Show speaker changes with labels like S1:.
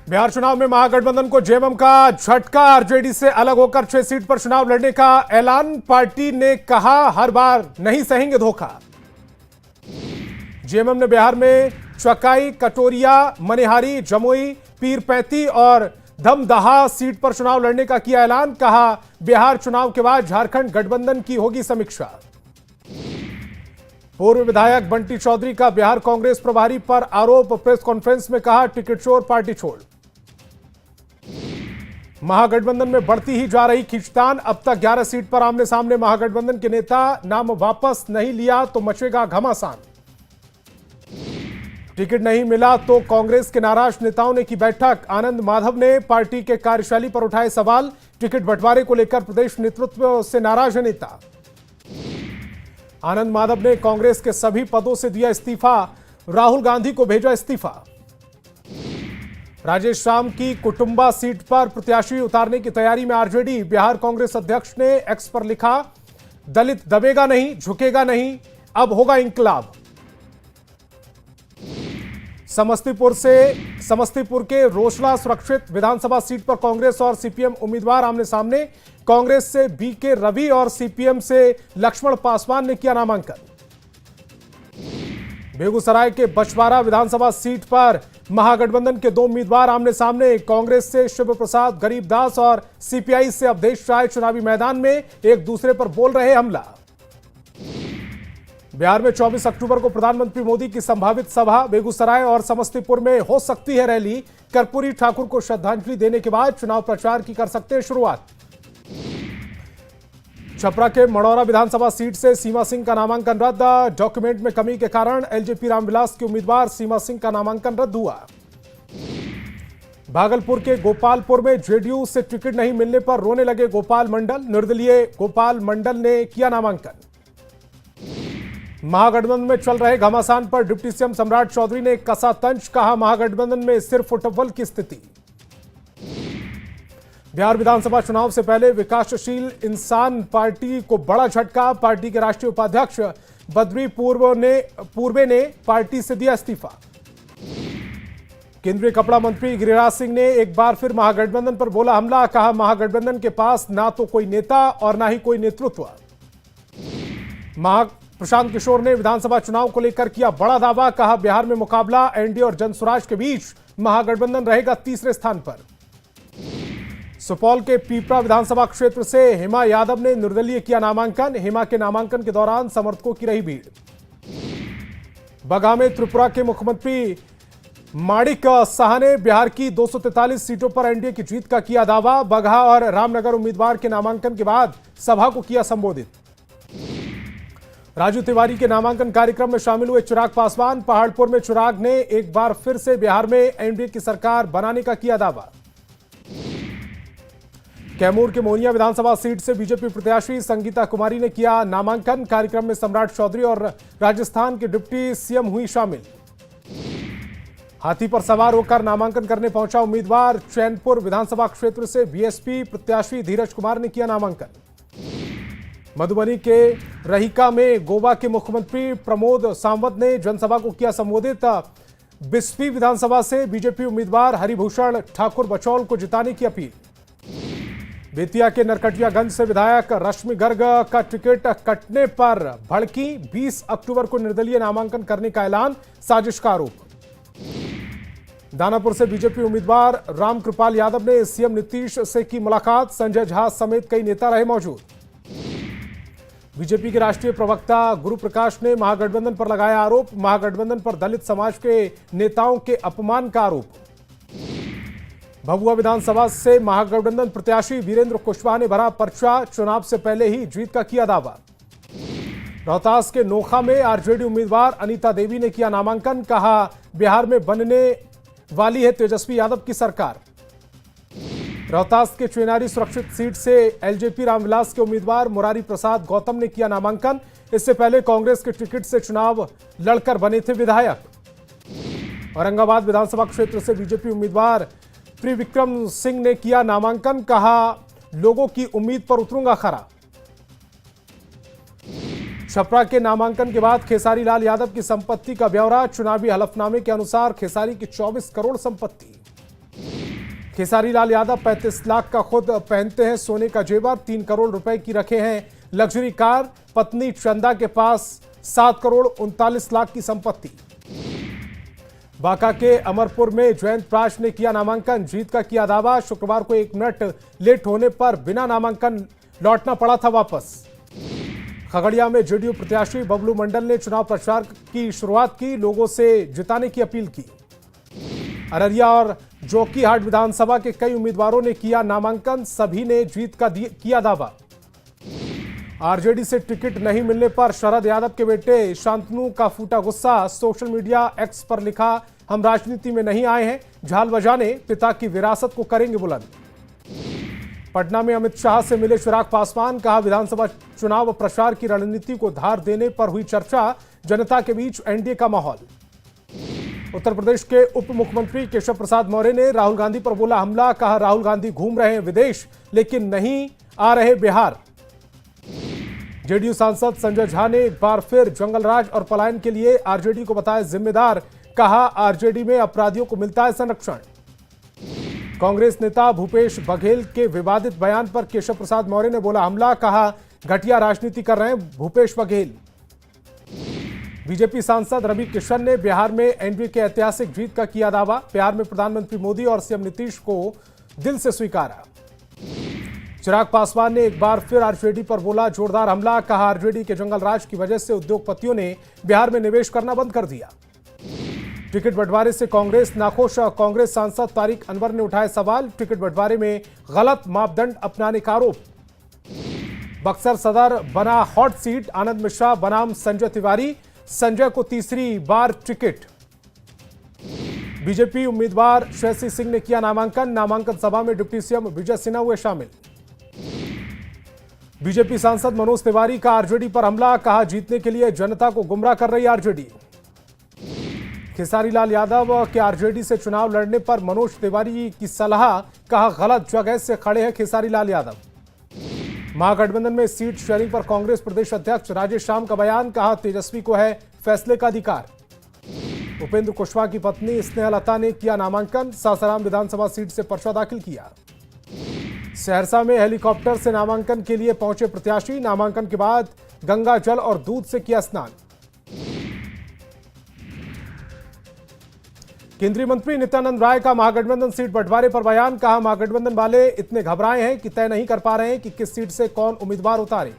S1: बिहार चुनाव में महागठबंधन को जेएमएम का झटका। आरजेडी से अलग होकर 6 सीट पर चुनाव लड़ने का ऐलान। पार्टी ने कहा हर बार नहीं सहेंगे धोखा। जेएमएम ने बिहार में चकाई, कटोरिया, मनिहारी, जमुई, पीरपैंती और धमदाहा सीट पर चुनाव लड़ने का किया ऐलान। कहा बिहार चुनाव के बाद झारखंड गठबंधन की होगी समीक्षा। पूर्व विधायक बंटी चौधरी का बिहार कांग्रेस प्रभारी पर आरोप। प्रेस कॉन्फ्रेंस में कहा टिकट चोर पार्टी छोड़। महागठबंधन में बढ़ती ही जा रही खींचतान। अब तक 11 सीट पर आमने सामने महागठबंधन के नेता। नाम वापस नहीं लिया तो मचेगा घमासान। टिकट नहीं मिला तो कांग्रेस के नाराज नेताओं ने की बैठक। आनंद माधव ने पार्टी के कार्यशैली पर उठाए सवाल। टिकट बंटवारे को लेकर प्रदेश नेतृत्व से नाराज है नेता। आनंद माधव ने कांग्रेस के सभी पदों से दिया इस्तीफा। राहुल गांधी को भेजा इस्तीफा। राजेश राम की कुटुंबा सीट पर प्रत्याशी उतारने की तैयारी में आरजेडी। बिहार कांग्रेस अध्यक्ष ने एक्स पर लिखा, दलित दबेगा नहीं, झुकेगा नहीं, अब होगा इंकलाब। समस्तीपुर के रोसड़ा सुरक्षित विधानसभा सीट पर कांग्रेस और सीपीएम उम्मीदवार आमने सामने। कांग्रेस से बीके रवि और सीपीएम से लक्ष्मण पासवान ने किया नामांकन। बेगूसराय के बछवाड़ा विधानसभा सीट पर महागठबंधन के 2 उम्मीदवार आमने सामने। कांग्रेस से शिव प्रसाद गरीबदास और सीपीआई से अवधेश राय चुनावी मैदान में एक दूसरे पर बोल रहे हमला। बिहार में 24 अक्टूबर को प्रधानमंत्री मोदी की संभावित सभा। बेगूसराय और समस्तीपुर में हो सकती है रैली। कर्पूरी ठाकुर को श्रद्धांजलि देने के बाद चुनाव प्रचार की कर सकते हैं शुरुआत। छपरा के मड़ौरा विधानसभा सीट से सीमा सिंह का नामांकन रद्द। डॉक्यूमेंट में कमी के कारण एलजेपी रामविलास के उम्मीदवार सीमा सिंह का नामांकन रद्द हुआ। भागलपुर के गोपालपुर में जेडीयू से टिकट नहीं मिलने पर रोने लगे गोपाल मंडल। निर्दलीय गोपाल मंडल ने किया नामांकन। महागठबंधन में चल रहे घमासान पर डिप्टी सीएम सम्राट चौधरी ने कसा तंज। कहा महागठबंधन में सिर्फ फुटबॉल की स्थिति। बिहार विधानसभा चुनाव से पहले विकासशील इंसान पार्टी को बड़ा झटका। पार्टी के राष्ट्रीय उपाध्यक्ष बद्री पूर्वे ने पार्टी से दिया इस्तीफा। केंद्रीय कपड़ा मंत्री गिरिराज सिंह ने एक बार फिर महागठबंधन पर बोला हमला। कहा महागठबंधन के पास ना तो कोई नेता और ना ही कोई नेतृत्व। प्रशांत किशोर ने विधानसभा चुनाव को लेकर किया बड़ा दावा। कहा बिहार में मुकाबला एनडीए और जनसुराज के बीच। महागठबंधन रहेगा तीसरे स्थान पर। सुपौल के पीपरा विधानसभा क्षेत्र से हेमा यादव ने निर्दलीय किया नामांकन। हेमा के नामांकन के दौरान समर्थकों की रही भीड़। बगहा में त्रिपुरा के मुख्यमंत्री माणिक साहा ने बिहार की 243 सीटों पर एनडीए की जीत का किया दावा। बगहा और रामनगर उम्मीदवार के नामांकन के बाद सभा को किया संबोधित। राजू तिवारी के नामांकन कार्यक्रम में शामिल हुए चिराग पासवान। पहाड़पुर में चिराग ने एक बार फिर से बिहार में एनडीए की सरकार बनाने का किया दावा। कैमूर के मोहनिया विधानसभा सीट से बीजेपी प्रत्याशी संगीता कुमारी ने किया नामांकन। कार्यक्रम में सम्राट चौधरी और राजस्थान के डिप्टी सीएम हुई शामिल। हाथी पर सवार होकर नामांकन करने पहुंचा उम्मीदवार। चैनपुर विधानसभा क्षेत्र से बीएसपी प्रत्याशी धीरज कुमार ने किया नामांकन। मधुबनी के रहिका में गोवा के मुख्यमंत्री प्रमोद सावंत ने जनसभा को किया संबोधित। बिस्फी विधानसभा से बीजेपी उम्मीदवार हरिभूषण ठाकुर बचौल को जिताने की अपील। बेतिया के नरकटियागंज से विधायक रश्मि गर्ग का टिकट कटने पर भड़की। 20 अक्टूबर को निर्दलीय नामांकन करने का ऐलान। साजिश का आरोप। दानापुर से बीजेपी उम्मीदवार रामकृपाल यादव ने सीएम नीतीश से की मुलाकात। संजय झा समेत कई नेता रहे मौजूद। बीजेपी के राष्ट्रीय प्रवक्ता गुरु प्रकाश ने महागठबंधन पर लगाया आरोप। महागठबंधन पर दलित समाज के नेताओं के अपमान का आरोप। भभुआ विधानसभा से महागठबंधन प्रत्याशी वीरेंद्र कुशवाहा ने भरा पर्चा। चुनाव से पहले ही जीत का किया दावा। रोहतास के नोखा में आरजेडी उम्मीदवार अनीता देवी ने किया नामांकन। कहा बिहार में बनने वाली है तेजस्वी यादव की सरकार। रोहतास के चेनारी सुरक्षित सीट से एलजेपी रामविलास के उम्मीदवार मुरारी प्रसाद गौतम ने किया नामांकन। इससे पहले कांग्रेस के टिकट से चुनाव लड़कर बने थे विधायक। औरंगाबाद विधानसभा क्षेत्र से बीजेपी उम्मीदवार त्रिविक्रम सिंह ने किया नामांकन। कहा लोगों की उम्मीद पर उतरूंगा खरा। छपरा के नामांकन के बाद खेसारी लाल यादव की संपत्ति का ब्यौरा। चुनावी हलफनामे के अनुसार खेसारी की 24 करोड़ संपत्ति। खेसारी लाल यादव 35 लाख का खुद पहनते हैं सोने का जेवर, 3 करोड़ रुपए की रखे हैं लग्जरी कार। पत्नी चंदा के पास 7 करोड़ 39 लाख की संपत्ति। बांका के अमरपुर में जयंत प्राश ने किया नामांकन, जीत का किया दावा। शुक्रवार को 1 मिनट लेट होने पर बिना नामांकन लौटना पड़ा था वापस। खगड़िया में जेडीयू प्रत्याशी बबलू मंडल ने चुनाव प्रचार की शुरुआत की, लोगों से जिताने की अपील की। अररिया और जोकीहाट विधानसभा के कई उम्मीदवारों ने किया नामांकन, सभी ने जीत का किया दावा। आरजेडी से टिकट नहीं मिलने पर शरद यादव के बेटे शांतनु का फूटा गुस्सा, सोशल मीडिया एक्स पर लिखा, हम राजनीति में नहीं आए हैं, झाल बजाने, पिता की विरासत को करेंगे बुलंद। पटना में अमित शाह से मिले चिराग पासवान, कहा विधानसभा चुनाव प्रचार की रणनीति को धार देने पर हुई चर्चा, जनता के बीच एनडीए का माहौल। उत्तर प्रदेश के उप मुख्यमंत्री केशव प्रसाद मौर्य ने राहुल गांधी पर बोला हमला, कहा राहुल गांधी घूम रहे हैं विदेश लेकिन नहीं आ रहे बिहार। जेडीयू सांसद संजय झा ने एक बार फिर जंगलराज और पलायन के लिए आरजेडी को बताया जिम्मेदार, कहा आरजेडी में अपराधियों को मिलता है संरक्षण। कांग्रेस नेता भूपेश बघेल के विवादित बयान पर केशव प्रसाद मौर्य ने बोला हमला, कहा घटिया राजनीति कर रहे हैं भूपेश बघेल। बीजेपी सांसद रवि किशन ने बिहार में एनडीए के ऐतिहासिक जीत का किया दावा, बिहार में प्रधानमंत्री मोदी और सीएम नीतीश को दिल से स्वीकारा। चिराग पासवान ने एक बार फिर आरजेडी पर बोला जोरदार हमला, कहा आरजेडी के जंगल राज की वजह से उद्योगपतियों ने बिहार में निवेश करना बंद कर दिया। टिकट बंटवारे से कांग्रेस नाखुश, कांग्रेस सांसद तारिक अनवर ने उठाए सवाल, टिकट बंटवारे में गलत मापदंड अपनाने का आरोप। बक्सर सदर बना हॉट सीट, आनंद मिश्रा बनाम संजय तिवारी, संजय को तीसरी बार टिकट। बीजेपी उम्मीदवार श्रेयसी सिंह ने किया नामांकन, नामांकन सभा में डिप्टी सीएम विजय सिन्हा हुए शामिल। बीजेपी सांसद मनोज तिवारी का आरजेडी पर हमला, कहा जीतने के लिए जनता को गुमराह कर रही आरजेडी। खेसारी लाल यादव के आरजेडी से चुनाव लड़ने पर मनोज तिवारी की सलाह, कहा गलत जगह से खड़े हैं खेसारी लाल यादव। महागठबंधन में सीट शेयरिंग पर कांग्रेस प्रदेश अध्यक्ष राजेश श्याम का बयान, कहा तेजस्वी को है फैसले का अधिकार। उपेंद्र कुशवाहा की पत्नी स्नेहलता ने किया नामांकन, सासाराम विधानसभा सीट से पर्चा दाखिल किया। सहरसा में हेलीकॉप्टर से नामांकन के लिए पहुंचे प्रत्याशी, नामांकन के बाद गंगा जल और दूध से किया स्नान। केंद्रीय मंत्री नित्यानंद राय का महागठबंधन सीट बंटवारे पर बयान, कहा महागठबंधन वाले इतने घबराए हैं कि तय नहीं कर पा रहे हैं कि किस सीट से कौन उम्मीदवार उतारे।